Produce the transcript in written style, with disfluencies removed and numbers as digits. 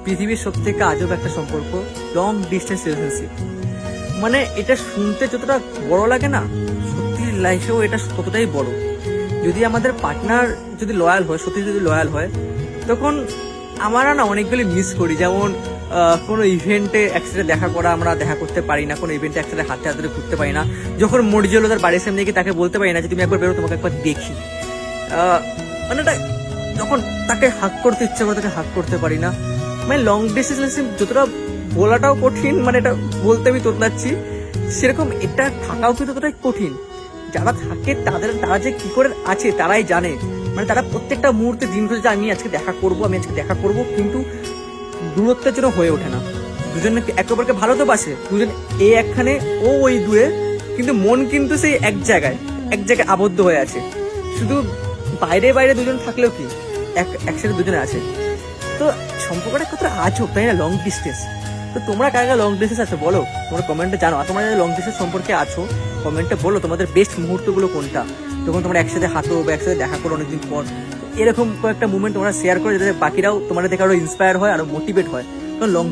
পৃথিবীর সব থেকে আজব একটা সম্পর্ক, লং ডিস্টেন্স রিলেশনশিপ। মানে এটা শুনতে যতটা বড় লাগে না, সত্যি লাইফেও এটা ততটাই বড়। যদি আমাদের পার্টনার যদি লয়াল হয়, সত্যি যদি লয়াল হয়, তখন আমরা না অনেকগুলি মিস করি। যেমন কোনো ইভেন্টে একসাথে দেখা করা, আমরা দেখা করতে পারি না। কোনো ইভেন্টে একসাথে হাতে হাতে ঘুরতে পারি না। যখন মর্জি তার বাড়ির সামনে গিয়ে তাকে বলতে পারি না যে তুমি একবার বেরো, তোমাকে একবার দেখি। মানে যখন তাকে হাক করতে ইচ্ছা করে তাকে হাক করতে পারি না। মানে লং ডিস্টেন্স রিলেশনশিপ যতটা বলাটাও কঠিন, মানে এটা বলতে আমি তোতলাচ্ছি, সেরকম এটা থাকাও কিন্তু ততটাই কঠিন। যারা থাকে তারা যে কি করে আছে তারাই জানে। মানে তারা প্রত্যেকটা মুহূর্তে দিন করে যে আমি আজকে দেখা করব, কিন্তু দূরত্বের জন্য হয়ে ওঠে না। দুজনে একে অপরকে ভালো তো বাসে, দুজন একখানে ও ওই দূরে, কিন্তু মন কিন্তু সেই এক জায়গায় আবদ্ধ হয়ে আছে। শুধু বাইরে বাইরে দুজন থাকলেও কি একসাথে দুজনে আছে। তো সম্পর্কটা কতটা আজব, তাই না? Long distance. তো তোমরা কারা লং ডিস্টেন্স আছো বলো, তোমরা কমেন্টে জানো। আর তোমরা যারা লং ডিস্টেন্স সম্পর্কে আছো, কমেন্টে বলো তোমাদের বেস্ট মুহূর্তগুলো কোনটা, যখন তোমরা একসাথে হাঁটো বা একসাথে দেখা করো অনেকদিন পর। এরকম কয়েকটা মুভমেন্ট তোমরা শেয়ার করো, যাতে বাকিরাও তোমাদের দেখে আরো ইন্সপায়ার হয়, আরো মোটিভেট হয়। কারণ লং